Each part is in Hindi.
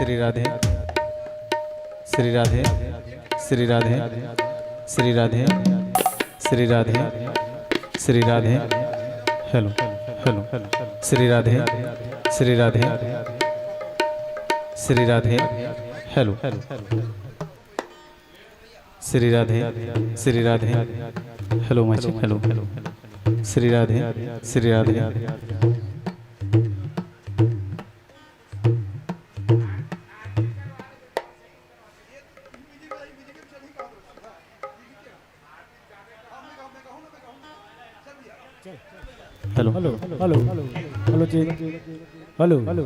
Shri Radhe Shri Radhe Shri Radhe Shri Radhe Shri Radhe Shri Radhe hello hello Shri Radhe Shri Radhe Shri Radhe hello Shri Radhe Shri Radhe hello माची hello Shri Radhe Shri Radhe hello hello hello hello जी हेलो हेलो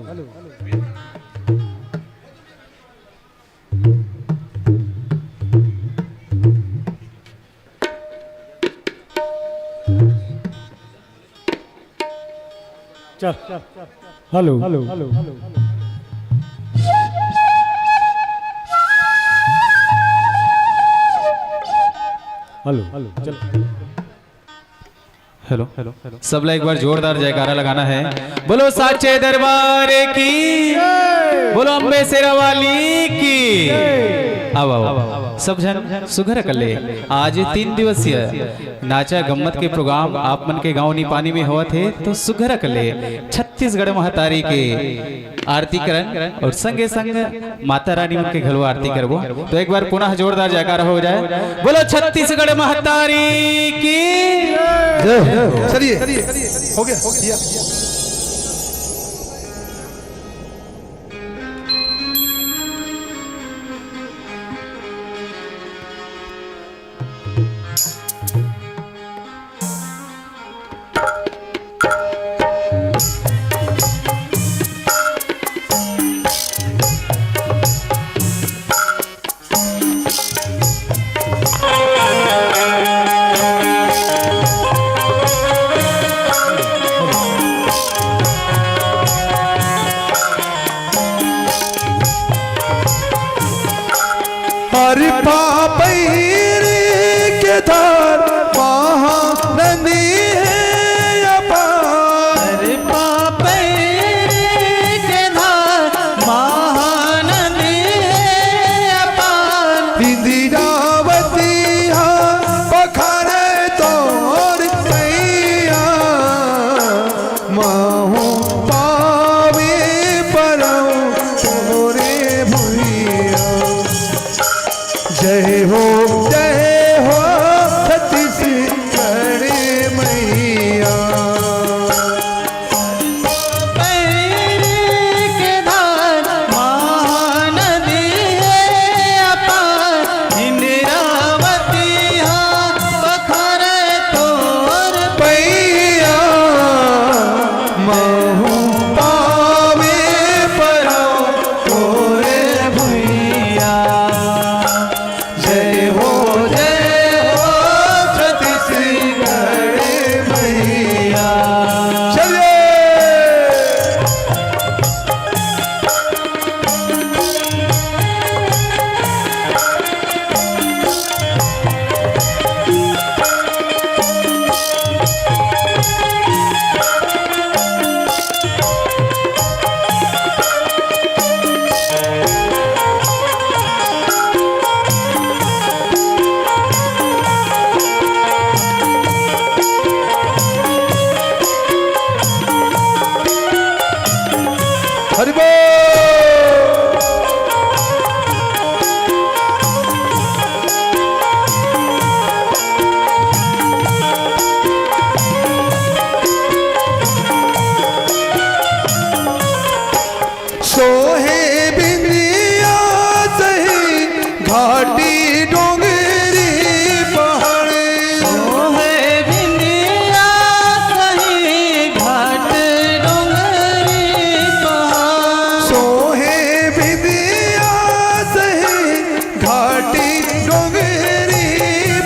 चल hello hello hello hello hello चल हेलो हेलो सब एक बार जोरदार जयकारा लगाना है। बोलो साचे दरबार की, बोलो अम्बे शेरा वाली की। अब सब जन सुघर कर ले। आज 3 दिवसीय नाचा गम्मत के प्रोग्राम आप मन के गांव पानी में हुआ थे तो सुघर कर ले छत्तीसगढ़ महतारी के आरती करन और संगे संग माता रानी उनके घरो आरती करबो। तो एक बार पुनः जोरदार जयकारा हो जाए। बोलो छत्तीसगढ़ महतारी की। चलिए हो गया हरि पापैरी के धार महानदी है अपार। हरि पापैरी के धार महानदी है अपार। इंदिरावती पखर तोर सैया महू पावे परऊ तोरे भुइया। जय हो छत्तीसगढ़ मैया। पैरी के धार महानदी है अपार। इंदिरावती पखर तोर पैया महू पावे परऊ तोरे भुइया। जय हो छत्तीसगढ़ मैया। चलिए हरि बोल। सोहे बिंदिया सही घाटी डोंगरी पहाड़। सोहे बिंदिया सही घाट डोंगरी पहाड़। सोहे बिंदिया सही घाटी डोंगरी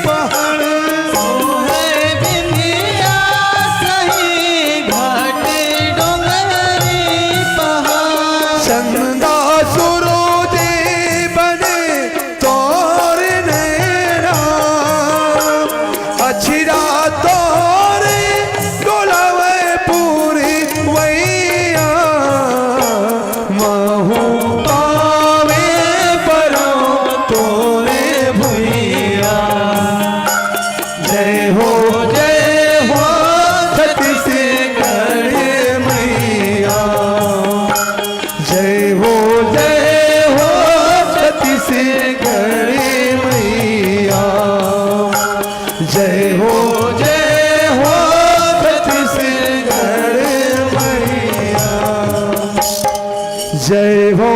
पहाड़। सोहे बिंदिया सही घाट डोंगरी पहाड़। चंदा सुरो दे बने तोर हो छत्तीसगढ़ मैया। जय हो छत्तीसगढ़ मैया। जय हो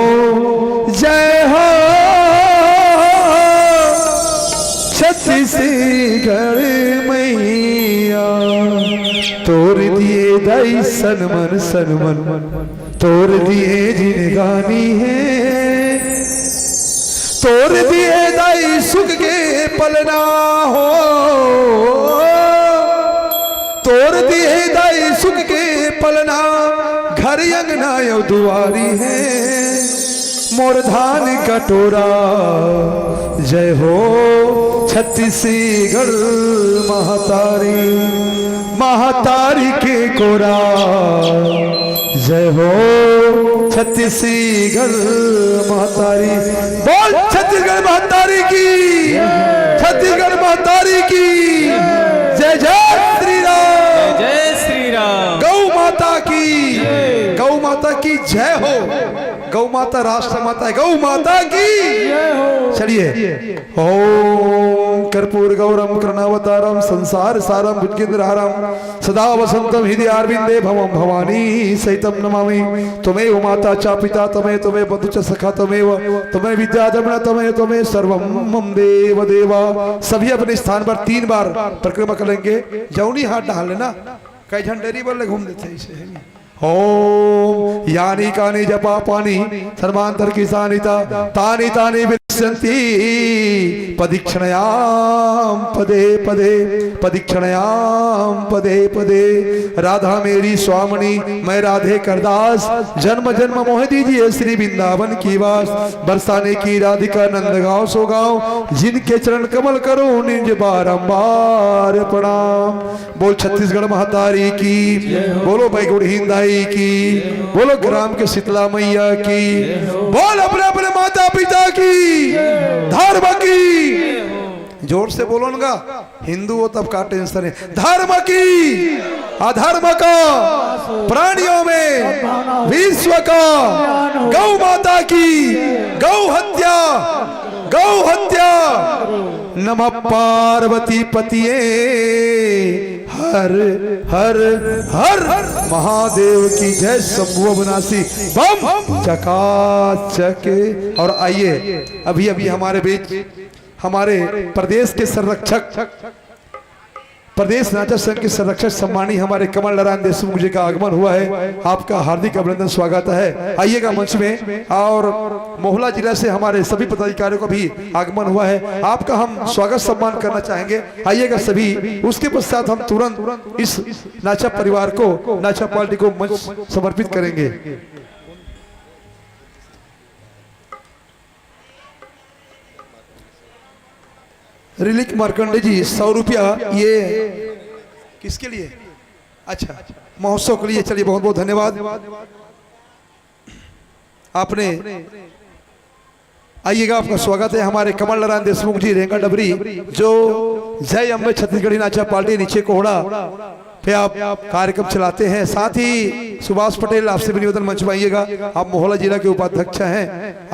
छत्तीसगढ़ मैया। तोर दिए दाई सनमन सनमन, तोर दिए जिनगानी है, तोर दिए दाई सुख के पलना हो, तोर दिए दाई सुख के पलना, घर अंगना यो दुआरी है, मोर धान कटोरा। जय हो छत्तीसगढ़ महातारी, महातारी के कोरा। जय हो छत्तीसगढ़ महातारी। बोल छत्तीसगढ़ महातारी की, छत्तीसगढ़ महातारी की जय। जय श्री राम, जय श्री राम। गौ माता की, गौ माता की जय हो। गौ माता राष्ट्र माता है, गौ माता की। चलिए ओम कर्पूर गौरम कर्णावतारम संसार सारम भुजगेंद्रहारम सदा वसंतम हृदय अरविंदे भवम भवानी सहितम नमामि। त्वमेव माता च पिता त्वमेव बंधु च सखा त्वमेव विद्या द्रविण त्वमेव सर्वम मम देव देवा। सभी अपने स्थान पर 3 बार परिक्रमा करेंगे। जौनी हाथ डाल लेना, कई झंडेरी बोले घूम देते इसे। ओम यानी कानी जपा पानी सर्वांतर किसानिता तानी तानी विरसंती पदीक्षणयाम पदे पदे पदीक्षणयाम पदे पदे। राधा मेरी स्वामणी मैं राधे करदास, जन्म जन्म मोह दीजिए श्री वृंदावन की वास। बरसाने की राधिका नंदगांव सो गाँव, जिनके चरण कमल करो निज बारंबार प्रणाम। बोल छत्तीसगढ़ महातारी की, बोलो बैकुंठ दाई की, बोलो ग्राम के शीतला मैया की, बोल अपने अपने माता पिता की, धर्म की। जोर से बोलो ना, हिंदू हो तब का टेंशन है। धर्म की, अधर्म का, प्राणियों में विश्व का, गौ माता की, गौ हत्या, गौ हत्या। नमः पार्वती पतिये हर हर हर महादेव की जय। शंभु अविनाशी बम चकाचक। और आइए अभी अभी हमारे बीच हमारे प्रदेश के संरक्षक, प्रदेश नाचक संघ के संरक्षक सम्मानी हमारे कमल नारायण देशमुख जी का आगमन हुआ है। आपका हार्दिक अभिनंदन स्वागत है। आइएगा मंच में। और मोहला जिला से हमारे सभी पदाधिकारियों का भी आगमन हुआ है, आपका हम स्वागत सम्मान करना चाहेंगे। आइएगा सभी। उसके पश्चात हम तुरंत इस नाचा परिवार को, नाचा पार्टी को मंच समर्पित करेंगे। रिलिक मार्कंडे जी 100 रुपया, ये किसके लिए? अच्छा, महोत्सव के लिए। चलिए बहुत बहुत धन्यवाद आपने। आइएगा, आपका स्वागत है। हमारे कमल नारायण देशमुख जी रेंगा डबरी, जो जय अम्बे छत्तीसगढ़ी नाचा पार्टी नीचे कोहड़ा पे आप कार्यक्रम चलाते हैं। साथ ही सुभाष पटेल, आपसे भी निवेदन मंच में आइएगा। आप मोहला जिला के उपाध्यक्ष हैं।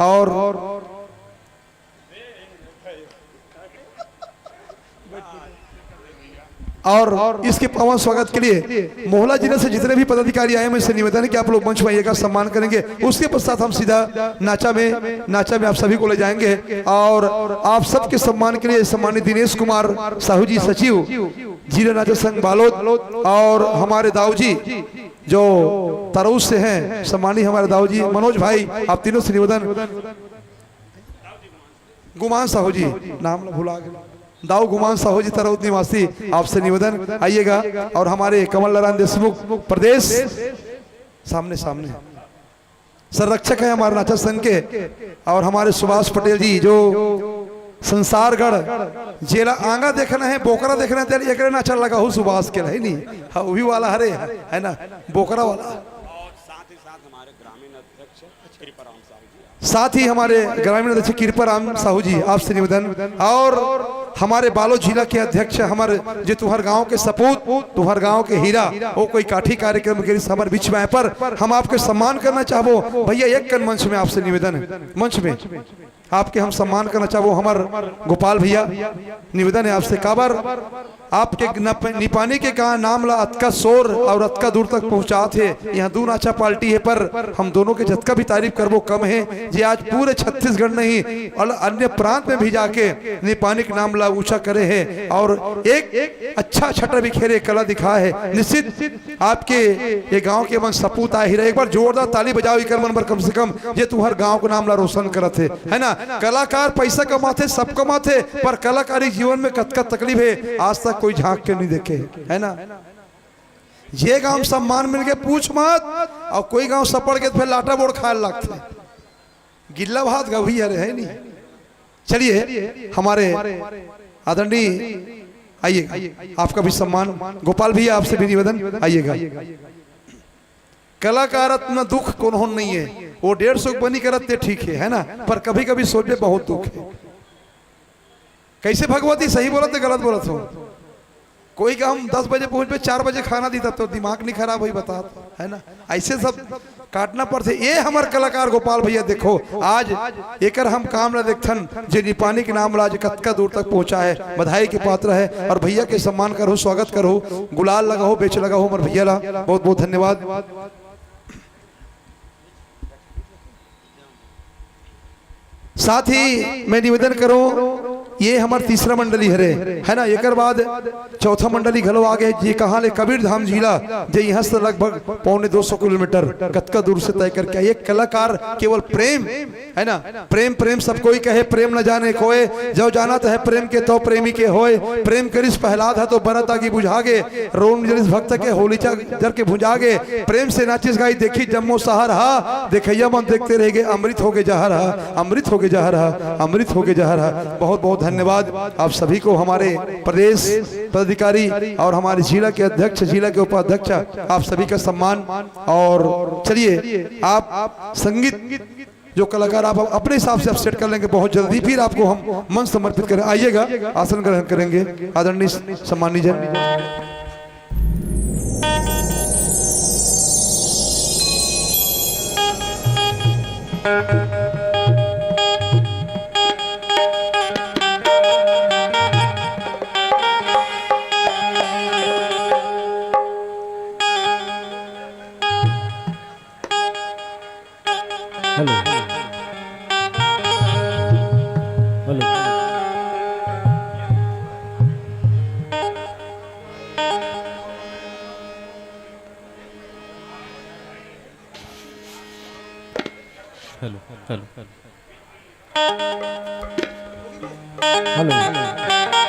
और इसके पावन स्वागत के लिए मोहला जिले से जितने भी पदाधिकारी आए हैं, मुझसे निवेदन है कि आप लोग मंच में आइएगा, सम्मान करेंगे। उसके पश्चात हम सीधा नाचा में आप सभी को ले जाएंगे। और आप सबके सम्मान के लिए सम्मानित दिनेश कुमार साहू जी, सचिव जिला नाचा संघ बालोद, और हमारे दाऊ जी जो तरौस से हैं, सम्मानित हमारे दाऊ जी मनोज भाई, आप तीनों से निवेदन। गुमान साहू जी, नाम भुला गया, दाऊ गुमान साहू जी तरौत निवासी, आपसे निवेदन आइएगा। और हमारे कमल नारायण देशमुख प्रदेश सामने संरक्षक है हमारे नाचा संघ के। और हमारे सुभाष पटेल जी जो संसारगढ़ जेला आंगा देखना है, बोकरा देखना है, एक नाचा लगा हो सुभाष के नहीं। हाँ, वो भी वाला हरे है ना, बोकरा वाला। और साथ ही साथ हमारे ग्रामीण अध्यक्ष कृपाराम साहब जी। साथ ही हमारे ग्रामीण अध्यक्ष कृपाराम साहू जी आपसे निवेदन, और हमारे बालोद जिला के अध्यक्ष हमारे जो तुम्हारे गांव के सपूत, तुम्हारे गांव के हीरा, वो कोई काठी कार्यक्रम के लिए हमारे बीच में आए पर हम आपके सम्मान करना चाहो भैया। एक कन मंच में आपसे निवेदन है, मंच में आपके हम सम्मान करना चाहो। हमारे गोपाल भैया निवेदन है आपसे, काबर आपके निपानी के कहा नाम ला अतका शोर और अतका दूर तक पहुंचा थे। यहाँ दो नाचा पार्टी है पर हम दोनों के जतका भी तारीफ करबो कम है। जे आज पूरे छत्तीसगढ़ नहीं और अन्य प्रांत में भी जाके निपानी के नाम ला ऊंचा करे है और एक अच्छा छटा बिखेरे कला दिखा है। निश्चित आपके ये गांव के मन सपूत आए ही रहे। एक बार जोरदार ताली बजाओ इकर मन पर कम से कम, ये तुम्हारे गांव का नाम ला रोशन करत है ना। कलाकार पैसा कमाते सब कमाते पर कलाकारी जीवन में कतका तकलीफ है आज तक कोई झांक के नहीं देखे है ना। ये गांव सम्मान मिल के पूछ मत, और कोई गांव सपड़ के फिर लाटा बोर्ड खाए लगते गिल्ला भात गवी है नहीं। चलिए हमारे आदरणीय आइएगा, आपका भी सम्मान। गोपाल भैया आपसे भी निवेदन आइएगा। कलाकार इतना दुख कौन नहीं है, वो 150 बनी करते ठीक है ना, पर कभी कभी सोचे बहुत दुख है। कैसे भगवती सही बोलत है गलत बोलत हो? कोई का हम 10 बजे पहुंच पे 4 बजे खाना देता तो दिमाग नहीं खराब हुई बता है ना। ऐसे सब काटना पड़ते। ये हमारे कलाकार गोपाल भैया देखो आज एकर हम काम ना देखथन जे निपानी के नाम आज कतका दूर तक पहुंचा है, बधाई के पात्र है। और भैया के सम्मान करो, स्वागत करो, गुलाल लगाओ, बेच लगाओ हमारे भैया ला। बहुत बहुत धन्यवाद। साथ ही मैं निवेदन करूं, ये हमार तीसरा मंडली है ना। एक बाद चौथा मंडली घलो आगे जी कहाँ ले कबीर धाम जिला, जे यहाँ से लगभग 250 किलोमीटर कतका दूर से तय करके एक कलाकार केवल प्रेम है ना। प्रेम प्रेम सब कोई कहे, प्रेम न जाने कोई, जो जाना तो है प्रेम के तो प्रेमी के होए। प्रेम करिस पहलाद है तो बरत आगे बुझागे, रोम जरिस भक्त के होली जर के भुजागे। प्रेम से नाचिस गाई देखी जम्मो शहर हा, देखैया मन देखते रहेंगे अमृत हो गए जहर हा, अमृत हो गए जहर हा, अमृत हो गए जहर हा। बहुत बहुत धन्यवाद आप सभी को, हमारे प्रदेश पदाधिकारी और हमारे जिला के अध्यक्ष, जिला के उपाध्यक्ष, आप सभी का सम्मान। और चलिए आप संगीत जो कलाकार आप अपने हिसाब से सेट कर लेंगे बहुत जल्दी, फिर आपको हम मन समर्पित करें। आइएगा, आसन ग्रहण करेंगे आदरणीय सम्मानीय जन। Hello hello hello hello hello